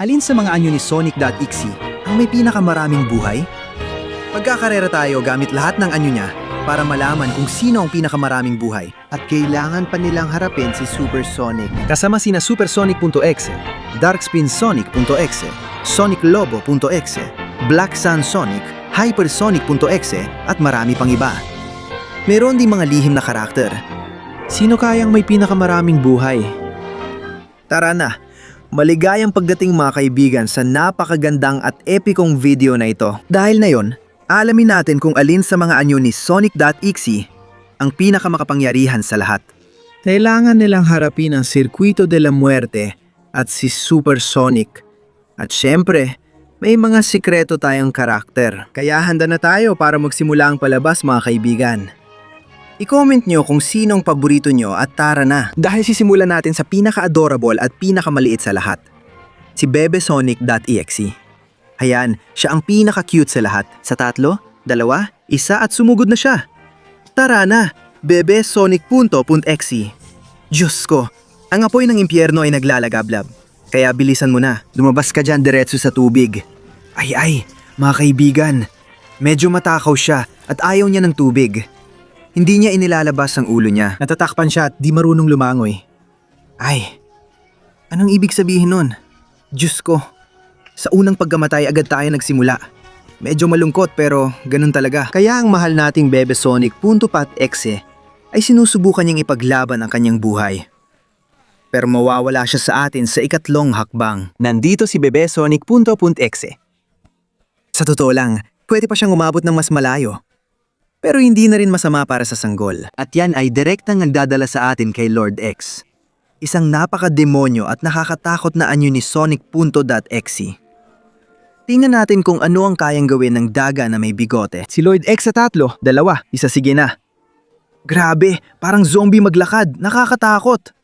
Alin sa mga anyo ni Sonic.exe ang may pinakamaraming buhay? Magkakarera tayo gamit lahat ng anyo niya para malaman kung sino ang pinakamaraming buhay. At kailangan pa nilang harapin si Supersonic. Kasama sina Supersonic.exe, DarkSpinSonic.exe, SonicLobo.exe, Black Sun Sonic, Hypersonic.exe at marami pang iba. Meron din mga lihim na karakter. Sino kayang may pinakamaraming buhay? Tara na! Maligayang pagdating mga kaibigan sa napakagandang at epikong video na ito. Dahil na yon, alamin natin kung alin sa mga anyo ni Sonic.exe ang pinakamakapangyarihan sa lahat. Kailangan nilang harapin ang Circuito de la Muerte at si Supersonic. At syempre, may mga sikreto tayong karakter. Kaya handa na tayo para magsimula ang palabas mga kaibigan. I-comment nyo kung sinong paborito nyo at tara na. Dahil sisimulan natin sa pinaka-adorable at pinakamaliit sa lahat. Si Bebesonic.exe. Hayan, siya ang pinaka-cute sa lahat. Sa 3, 2, 1 at sumugod na siya. Tara na, Bebesonic.exe. Diyos ko, ang apoy ng impyerno ay naglalagablab. Kaya bilisan mo na, lumabas ka dyan diretso sa tubig. Ay, mga kaibigan, medyo matakaw siya at ayaw niya ng tubig. Hindi niya inilalabas ang ulo niya. Natatakpan siya at di marunong lumangoy. Ay, anong ibig sabihin nun? Diyos ko, sa unang pagkamatay agad tayo nagsimula. Medyo malungkot pero ganun talaga. Kaya ang mahal nating Bebesonic.exe ay sinusubukan niyang ipaglaban ang kanyang buhay. Pero mawawala siya sa atin sa ikatlong hakbang. Nandito si Bebesonic.exe. Sa totoo lang, pwede pa siyang umabot ng mas malayo. Pero hindi na rin masama para sa sanggol. At yan ay direktang nagdadala sa atin kay Lord X. Isang napaka-demonyo at nakakatakot na anyo ni Sonic.exe. Tingnan natin kung ano ang kayang gawin ng daga na may bigote. Si Lord X sa 3, 2, isa sige na. Grabe, parang zombie maglakad, nakakatakot.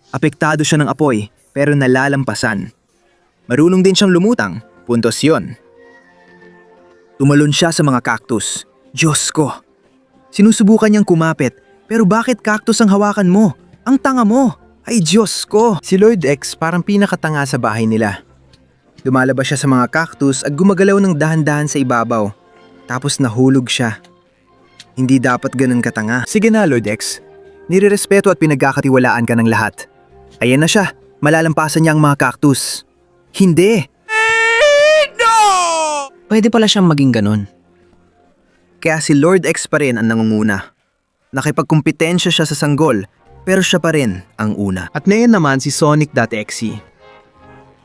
Apektado siya ng apoy, pero nalalampasan. Marunong din siyang lumutang, puntos yun. Tumalon siya sa mga cactus. Diyos ko! Sinusubukan niyang kumapit, pero bakit cactus ang hawakan mo? Ang tanga mo! Ay Diyos ko! Si Lord X parang pinakatanga sa bahay nila. Lumalabas siya sa mga cactus at gumagalaw ng dahan-dahan sa ibabaw. Tapos nahulog siya. Hindi dapat ganun katanga. Sige na Lord X. Nirerespeto at pinagkakatiwalaan ka ng lahat. Ayan na siya, malalampasan niya ang mga cactus. Hindi! No! Pwede pala siyang maging ganun. Kaya si Lord X pa rin ang nangunguna. Nakipagkumpetensya siya sa sanggol, pero siya pa rin ang una. At ngayon naman si Sonic.exe.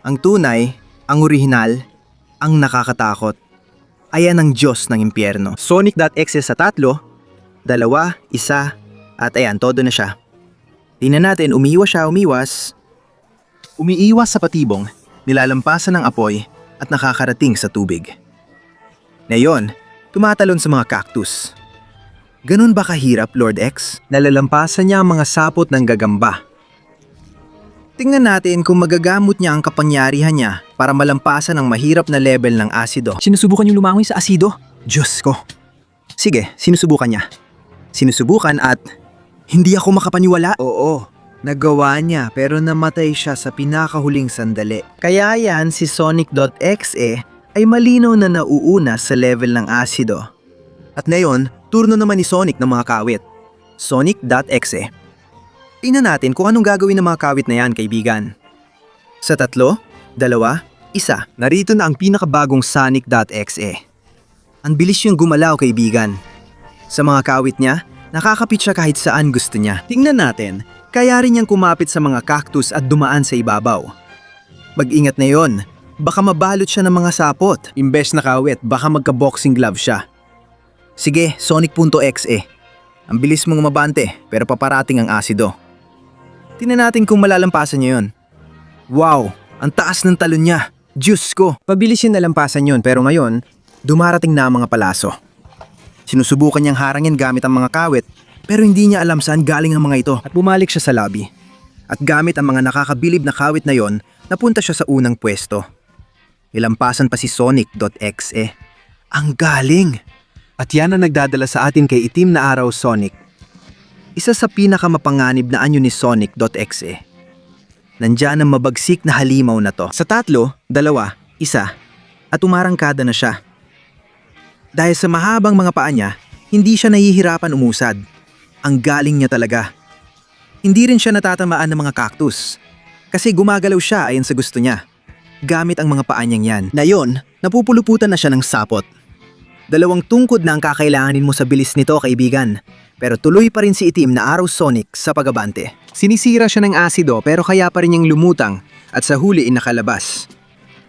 Ang tunay, ang orihinal, ang nakakatakot. Ayan ang Diyos ng impyerno. Sonic.exe sa 3, 2, 1, at ayan, todo na siya. Tingnan natin, umiiwas siya, umiiwas. Umiiwas sa patibong, nilalampasan ng apoy, at nakakarating sa tubig. Ngayon, tumatalon sa mga cactus. Ganun ba kahirap, Lord X? Nalalampasan niya ang mga sapot ng gagamba. Tingnan natin kung magagamot niya ang kapangyarihan niya para malampasan ang mahirap na level ng asido. Sinusubukan yung lumangoy sa asido? Diyos ko. Sige, sinusubukan niya. Sinusubukan at hindi ako makapaniwala. Oo, nagawa niya pero namatay siya sa pinakahuling sandali. Kaya yan si Sonic.exe ay malinaw na nauuna sa level ng asido. At ngayon, turno naman ni Sonic ng mga kawit. Sonic.exe. Tingnan natin kung anong gagawin ng mga kawit na yan, kaibigan. Sa 3, 2, 1, narito na ang pinakabagong Sonic.exe. Ang bilis niyang gumalaw, kaibigan. Sa mga kawit niya, nakakapit siya kahit saan gusto niya. Tingnan natin, kaya rin niyang kumapit sa mga cactus at dumaan sa ibabaw. Mag-ingat na yon. Baka mabalot siya ng mga sapot. Imbes na kawit, baka magka-boxing glove siya. Sige, Sonic.exe. Ang bilis mong mabante, pero paparating ang asido. Tingnan natin kung malalampasan niya yun. Wow, ang taas ng talon niya. Diyos ko. Pabilis yung nalampasan yun, pero ngayon, dumarating na ang mga palaso. Sinusubukan niyang harangin gamit ang mga kawit, pero hindi niya alam saan galing ang mga ito. At bumalik siya sa lobby. At gamit ang mga nakakabilib na kawit na yon, napunta siya sa unang pwesto. Ilampasan pa si Sonic.exe. Ang galing! At yan ang nagdadala sa atin kay Itim na Araw Sonic. Isa sa pinakamapanganib na anyo ni Sonic.exe. Nandyan ang mabagsik na halimaw na to. Sa 3, 2, 1, at umarangkada na siya. Dahil sa mahabang mga paa niya, hindi siya nahihirapan umusad. Ang galing niya talaga. Hindi rin siya natatamaan ng mga cactus. Kasi gumagalaw siya ayon sa gusto niya. Gamit ang mga paa niyang yan. Na yon, napupuluputan na siya ng sapot. 2 tungkod na ang kakailanganin mo sa bilis nito, kaibigan. Pero tuloy pa rin si Itim na Araw Sonic sa pagabante. Sinisira siya ng asido pero kaya pa rin niyang lumutang at sa huli ay nakalabas.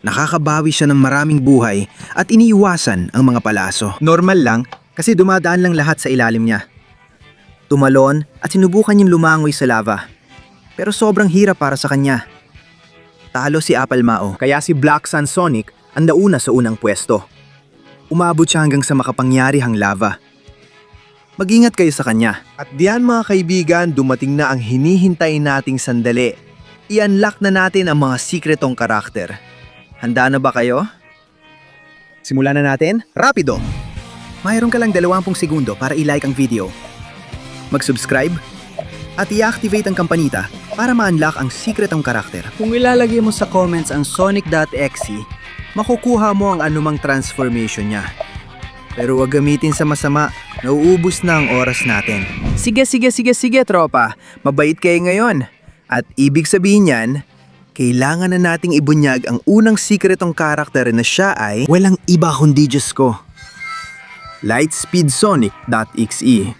Nakakabawi siya ng maraming buhay at iniiwasan ang mga palaso. Normal lang kasi dumadaan lang lahat sa ilalim niya. Tumalon at sinubukan niyang lumangoy sa lava. Pero sobrang hirap para sa kanya. Talo si Apple Mao kaya si Black Sun Sonic ang nauna sa unang pwesto. Umabot siya hanggang sa makapangyarihang lava. Mag-ingat kayo sa kanya. At diyan mga kaibigan, dumating na ang hinihintay nating sandali. I-unlock na natin ang mga sikretong karakter. Handa na ba kayo? Simulan na natin? Rapido! Mayroon ka lang 20 segundo para i-like ang video. Mag-subscribe at i-activate ang kampanita para ma-unlock ang sikretong karakter. Kung ilalagay mo sa comments ang Sonic.exe, makukuha mo ang anumang transformation niya. Pero huwag gamitin sa masama, nauubos na ang oras natin. Sige, tropa. Mabait kayo ngayon. At ibig sabihin yan, kailangan na nating ibunyag ang unang sikretong karakter na siya ay walang iba kundi Diyos ko. Lightspeedsonic.exe.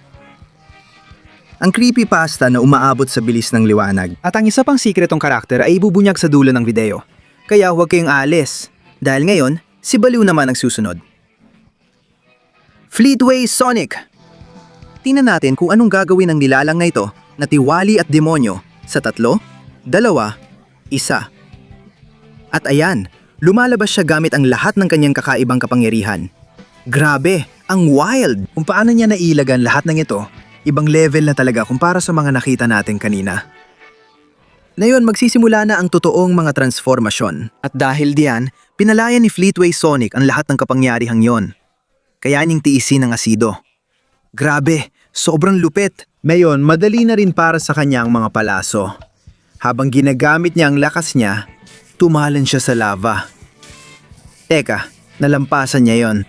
Ang creepypasta na umaabot sa bilis ng liwanag. At ang isa pang sikretong karakter ay ibubunyag sa dulo ng video. Kaya huwag kayong aalis. Dahil ngayon, si Baliw naman ang susunod. Fleetway Sonic. Tingnan natin kung anong gagawin ng nilalang na ito na tiwali at demonyo sa 3, 2, 1. At ayan, lumalabas siya gamit ang lahat ng kanyang kakaibang kapangyarihan. Grabe, ang wild! Kung paano niya nailagan lahat ng ito, ibang level na talaga kumpara sa mga nakita natin kanina. Ngayon magsisimula na ang totoong mga transformasyon. At dahil diyan, pinalaya ni Fleetway Sonic ang lahat ng kapangyarihang yon. Kaya niyang tiisin ang asido. Grabe, sobrang lupit. Ngayon, madali na rin para sa kanya ang mga palaso. Habang ginagamit niya ang lakas niya, tumalan siya sa lava. Teka, nalampasan niya yon.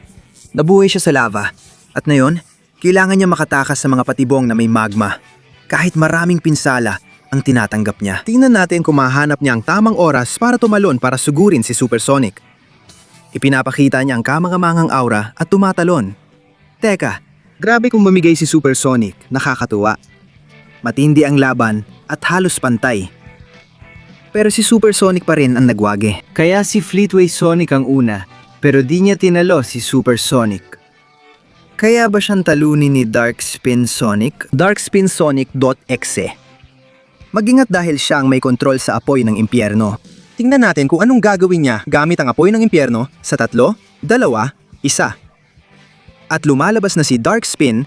Nabuhay siya sa lava. At ngayon, kailangan niya makatakas sa mga patibong na may magma. Kahit maraming pinsala ang tinatanggap niya. Tingnan natin kung mahanap niya ang tamang oras para tumalon para sugurin si Supersonic. Ipinapakita niya ang kamangamangang aura at tumatalon. Teka, grabe kung mamigay si Supersonic, nakakatuwa. Matindi ang laban at halos pantay. Pero si Supersonic pa rin ang nagwagi. Kaya si Fleetway Sonic ang una, pero di niya tinalo si Supersonic. Kaya ba siyang talunin ni Darkspin Sonic? Darkspinsonic.exe. Mag-ingat dahil siya ang may kontrol sa apoy ng impyerno. Tingnan natin kung anong gagawin niya gamit ang apoy ng impyerno sa 3, 2, 1. At lumalabas na si Darkspin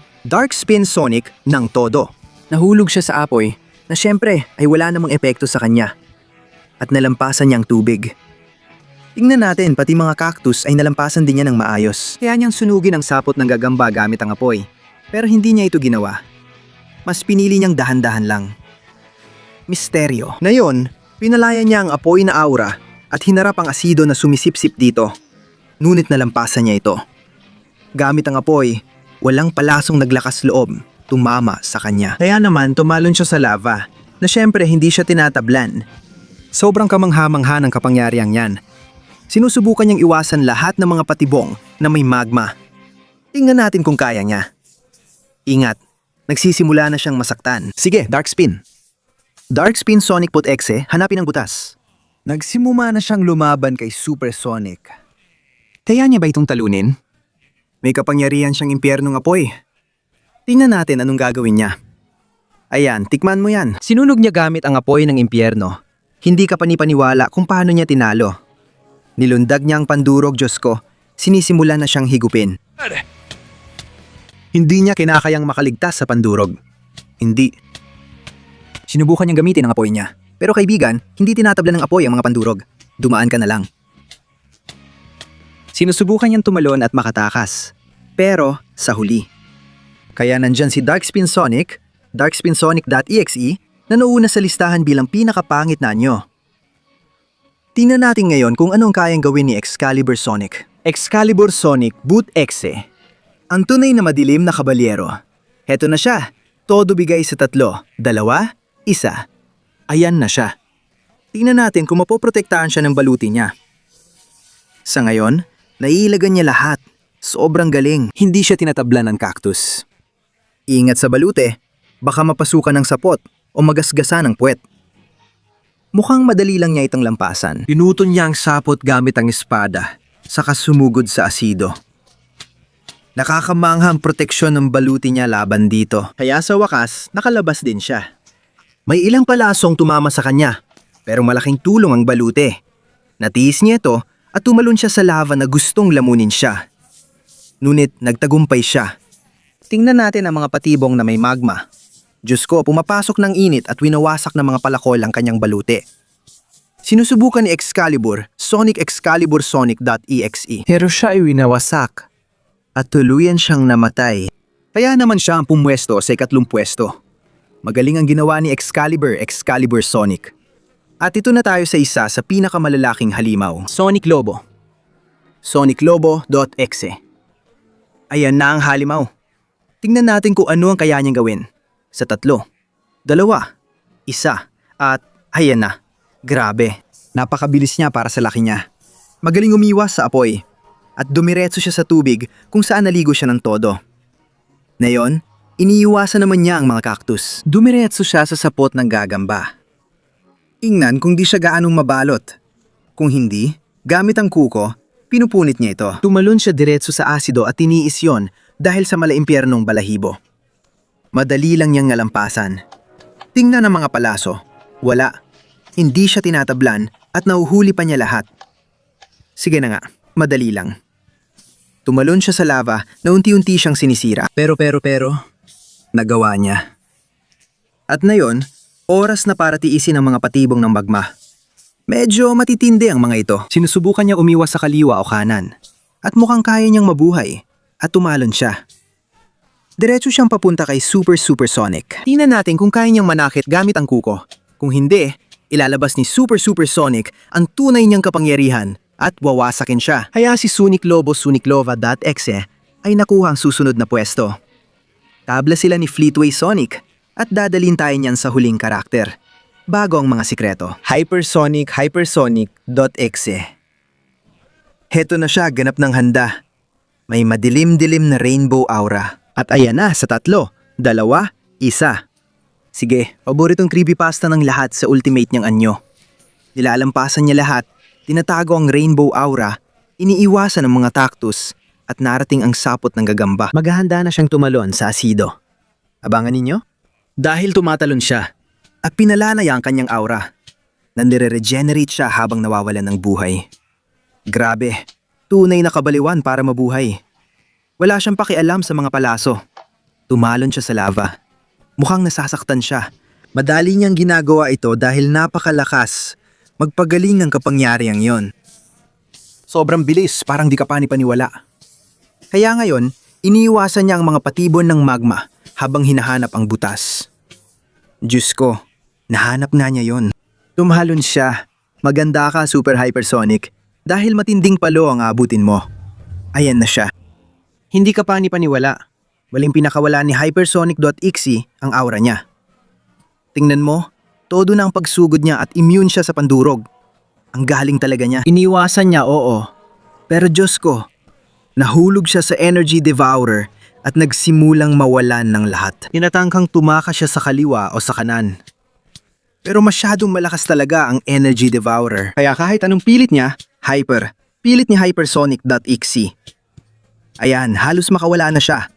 Sonic ng todo. Nahulog siya sa apoy na syempre ay wala namang epekto sa kanya. At nalampasan niya ang tubig. Tingnan natin, pati mga cactus ay nalampasan din niya ng maayos. Kaya niyang sunugin ang sapot ng gagamba gamit ang apoy. Pero hindi niya ito ginawa. Mas pinili niyang dahan-dahan lang. Misteryo. Ngayon, pinalaya niya ang apoy na aura at hinarap ang asido na sumisipsip dito. Ngunit nalampasan niya ito. Gamit ang apoy, walang palasong naglakas loob, tumama sa kanya. Kaya naman tumalon siya sa lava, na syempre hindi siya tinatablan. Sobrang kamangha-mangha ng kapangyarihang yan. Sinusubukan niyang iwasan lahat ng mga patibong na may magma. Tingnan natin kung kaya niya. Ingat, nagsisimula na siyang masaktan. Sige, Darkspin. Darkspin Sonic.exe, hanapin ang butas. Nagsimuma na siyang lumaban kay Supersonic. Kaya niya ba itong talunin? May kapangyarihan siyang impyernong apoy. Tingnan natin anong gagawin niya. Ayan, tikman mo yan. Sinunog niya gamit ang apoy ng impyerno. Hindi ka panipaniwala kung paano niya tinalo. Nilundag niya ang pandurog, Diyos ko. Sinisimula na siyang higupin. Hindi niya kinakayang makaligtas sa pandurog. Hindi. Sinubukan niyang gamitin ang apoy niya. Pero kaibigan, hindi tinatablan ng apoy ang mga pandurog. Dumaan ka na lang. Sinusubukan niyang tumalon at makatakas. Pero sa huli. Kaya nandyan si Darkspin Sonic, darkspinsonic.exe, na nauna sa listahan bilang pinakapangit na anyo. Tingnan natin ngayon kung anong kayang gawin ni Excalibur Sonic. Excalibur Sonic Boot Exe. Ang tunay na madilim na kabalyero. Heto na siya. Todo bigay sa 3, 2, 1. Ayan na siya. Tingnan natin kung mapoprotektahan siya ng baluti niya. Sa ngayon, naiilagan niya lahat. Sobrang galing. Hindi siya tinatablan ng cactus. Ingat sa balute. Baka mapasukan ng sapot o magasgasa ng puwet. Mukhang madali lang niya itong lampasan. Pinuton niya ang sapot gamit ang espada, saka sumugod sa asido. Nakakamangha ang proteksyon ng baluti niya laban dito. Kaya sa wakas, nakalabas din siya. May ilang palasong tumama sa kanya, pero malaking tulong ang balute. Natiis niya ito at tumalon siya sa lava na gustong lamunin siya. Ngunit nagtagumpay siya. Tingnan natin ang mga patibong na may magma. Diyos ko, pumapasok ng init at winawasak ng mga palakol ang kanyang balute. Sinusubukan ni Excalibur, Sonic Excalibur Sonic.exe. Pero siya ay winawasak. At tuluyan siyang namatay. Kaya naman siya ang pumwesto sa 2 pwesto. Magaling ang ginawa ni Excalibur, Excalibur Sonic. At ito na tayo sa isa sa pinakamalalaking halimaw. Sonic Lobo. SonicLobo.exe. Ayan na ang halimaw. Tingnan natin kung ano ang kaya niyang gawin. Sa 3, 2, 1, at ayan na. Grabe. Napakabilis niya para sa laki niya. Magaling umiwas sa apoy. At dumiretso siya sa tubig kung saan naligo siya ng todo. Ngayon, iniiwasan naman niya ang mga cactus. Dumiretso siya sa sapot ng gagamba. Ingnan kung di siya gaanong mabalot. Kung hindi, gamit ang kuko, pinupunit niya ito. Tumalon siya diretso sa asido at tiniis yon dahil sa malaimpyernong balahibo. Madali lang niyang ngalampasan. Tingnan ang mga palaso. Wala. Hindi siya tinatablan at nahuhuli pa niya lahat. Sige na nga, madali lang. Tumalon siya sa lava na unti-unti siyang sinisira. Pero, nagawa niya. At ngayon, oras na para tiisin ang mga patibong ng magma. Medyo matitindi ang mga ito. Sinusubukan niya umiwas sa kaliwa o kanan. At mukhang kaya niyang mabuhay. At tumalon siya. Diretso siyang papunta kay Super Sonic. Tingnan natin kung kaya niyang manakit gamit ang kuko. Kung hindi, ilalabas ni Super Sonic ang tunay niyang kapangyarihan at wawasakin siya. Kaya si Sonic Lobo Soniclova.exe ay nakuha ang susunod na pwesto. Tabla sila ni Fleetway Sonic at dadalhin tayo niyan sa huling karakter. Bago ang mga sikreto. Hypersonic.exe. Heto na siya, ganap ng handa. May madilim-dilim na rainbow aura. At ayan na sa 3, 2, 1. Sige, paboritong creepypasta ng lahat sa ultimate niyang anyo. Nilalampasan niya lahat, tinatago ang rainbow aura, iniiwasan ang mga cactus, at narating ang sapot ng gagamba. Maghahanda na siyang tumalon sa asido. Abangan ninyo? Dahil tumatalon siya, at pinalalaya ang kanyang aura. Nandire-regenerate siya habang nawawalan ng buhay. Grabe, tunay na kabaliwan para mabuhay. Wala siyang pakialam sa mga palaso. Tumalon siya sa lava. Mukhang nasasaktan siya. Madali niyang ginagawa ito dahil napakalakas. Magpagaling ang kapangyariang yon. Sobrang bilis, parang di ka panipaniwala. Kaya ngayon, iniiwasan niya ang mga patibon ng magma habang hinahanap ang butas. Diyos ko, nahanap na niya yon. Tumalon siya. Maganda ka, Super Hypersonic, dahil matinding palo ang abutin mo. Ayan na siya. Hindi ka panipaniwala. Waling pinakawala ni Hypersonic.exe ang aura niya. Tingnan mo, todo na ang pagsugod niya at immune siya sa pandurog. Ang galing talaga niya. Iniwasan niya, oo. Pero Diyos ko, nahulog siya sa Energy Devourer at nagsimulang mawalan ng lahat. Tinatangkang tumakas siya sa kaliwa o sa kanan. Pero masyadong malakas talaga ang Energy Devourer. Kaya kahit anong pilit niya, pilit ni Hypersonic.exe. Ayan, halos makawala na siya.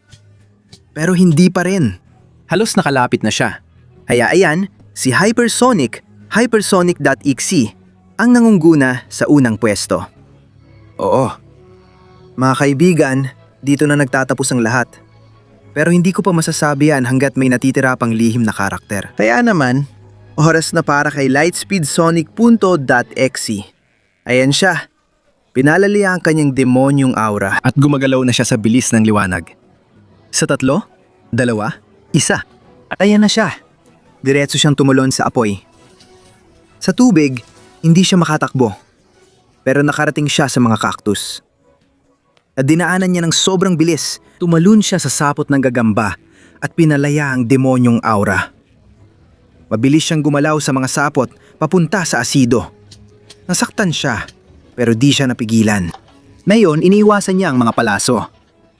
Pero hindi pa rin. Halos nakalapit na siya. Kaya ayan, si Hypersonic.exe ang nangungguna sa unang pwesto. Oo. Mga kaibigan, dito na nagtatapos ang lahat. Pero hindi ko pa masasabi yan hanggat may natitira pang lihim na karakter. Kaya naman, oras na para kay Lightspeedsonic.exe. Ayan siya. Pinalaliya ang kanyang demonyong aura at gumagalaw na siya sa bilis ng liwanag. Sa 3, 2, 1. At ayan na siya. diretso siyang tumalon sa apoy. Sa tubig, hindi siya makatakbo. Pero nakarating siya sa mga cactus. At dinaanan niya ng sobrang bilis, tumalon siya sa sapot ng gagamba at pinalaya ang demonyong aura. Mabilis siyang gumalaw sa mga sapot papunta sa asido. Nasaktan siya, pero di siya napigilan. Ngayon, iniiwasan niya ang mga palaso.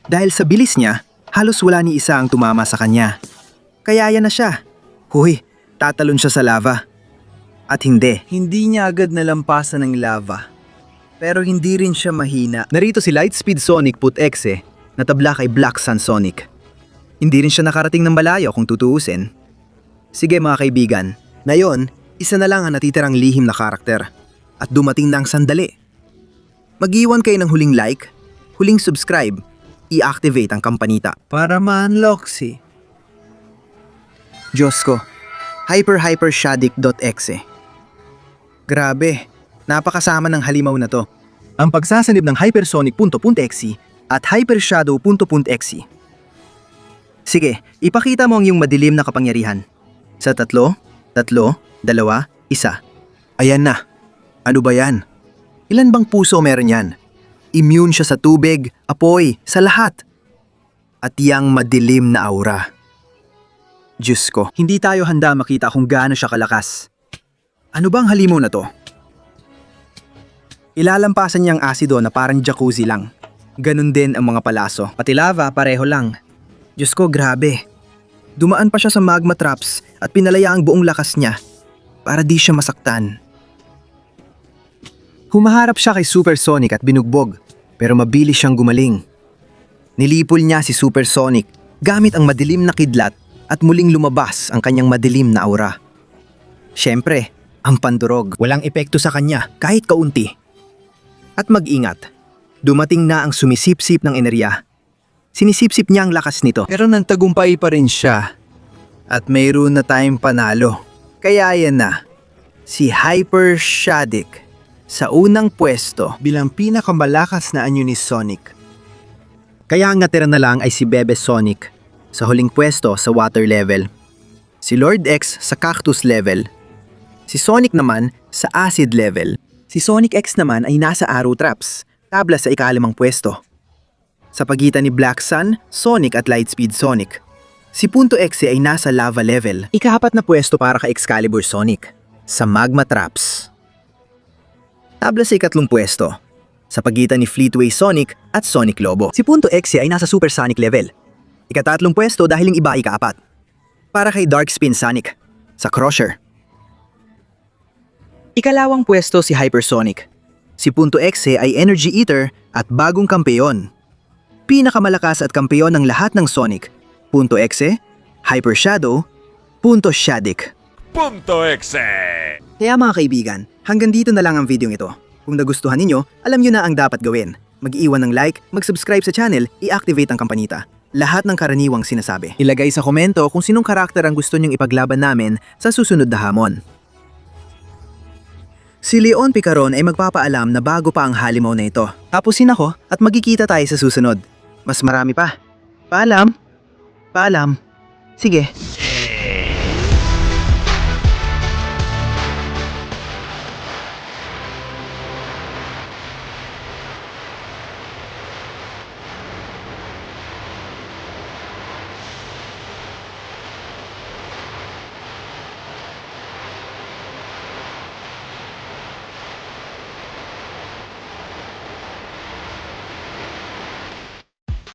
Dahil sa bilis niya, halos wala ni isa ang tumama sa kanya. Kaya yan na siya. Huy, tatalon siya sa lava. At hindi niya agad nalampasan ng lava. Pero hindi rin siya mahina. Narito si Lightspeed Sonic Put-Exe na tabla kay Black Sun Sonic. Hindi rin siya nakarating ng malayo kung tutuusin. Sige mga kaibigan, ngayon, isa na lang ang natitirang lihim na karakter. At dumating na ang sandali. Mag-iwan kayo ng huling like, huling subscribe, i-activate ang kampanita. Para ma-unlock si... Diyos ko, hypershadic.exe. Grabe, napakasama ng halimaw na to. Ang pagsasanib ng hypersonic.exe at hypershadow.exe. Sige, ipakita mo ang iyong madilim na kapangyarihan. Sa 3, 2, 1. Ayan na. Ano ba yan? Ilan bang puso meron yan? Immune siya sa tubig, apoy, sa lahat. At yang madilim na aura. Diyos ko, hindi tayo handa makita kung gaano siya kalakas. Ano bang halimaw na to? Ilalampasan niyang asido na parang jacuzzi lang. Ganun din ang mga palaso. Pati lava, pareho lang. Diyos ko, grabe. Dumaan pa siya sa magma traps at pinalaya ang buong lakas niya para di siya masaktan. Humaharap siya kay Supersonic at binugbog, pero mabilis siyang gumaling. Nilipol niya si Supersonic gamit ang madilim na kidlat at muling lumabas ang kanyang madilim na aura. Siyempre, ang pandurog walang epekto sa kanya kahit kaunti. At mag-ingat, dumating na ang sumisipsip ng enerhiya. Sinisipsip niya ang lakas nito. Pero nantagumpay pa rin siya. At mayroon na tayong panalo. Kaya yan na, si Hypershadic sa unang pwesto bilang pinakamalakas na anyo ni Sonic. Kaya ang natira na lang ay si Bebe Sonic sa huling pwesto sa water level. Si Lord X sa cactus level. Si Sonic naman sa acid level. Si Sonic X naman ay nasa arrow traps, tabla sa ika-5 pwesto. Sa pagitan ni Black Sun, Sonic at Lightspeed Sonic. Si Punto X ay nasa lava level. Ika-4 na pwesto para kay Excalibur Sonic, sa magma traps. Tabla sa ika-3 pwesto, sa pagitan ni Fleetway Sonic at Sonic Lobo. Si Punto X ay nasa Supersonic level. Ika-3 pwesto dahil yung iba ika-4. Para kay Darkspin Sonic, sa Crusher. Ika-2 pwesto si Hypersonic. Si Punto X ay Energy Eater at bagong kampeyon. Pinakamalakas at kampeyon ng lahat ng Sonic. Punto X, Hyper Shadow, Punto Shadic. Punto Exe! Kaya mga kaibigan, hanggang dito na lang ang video ito. Kung nagustuhan ninyo, alam nyo na ang dapat gawin. Mag-iwan ng like, mag-subscribe sa channel, i-activate ang kampanita. Lahat ng karaniwang sinasabi. Ilagay sa komento kung sinong karakter ang gusto nyong ipaglaban namin sa susunod na hamon. Si Leon Picaron ay magpapaalam na bago pa ang halimaw na ito. Tapusin ako at magkikita tayo sa susunod. Mas marami pa. Paalam. Paalam. Sige.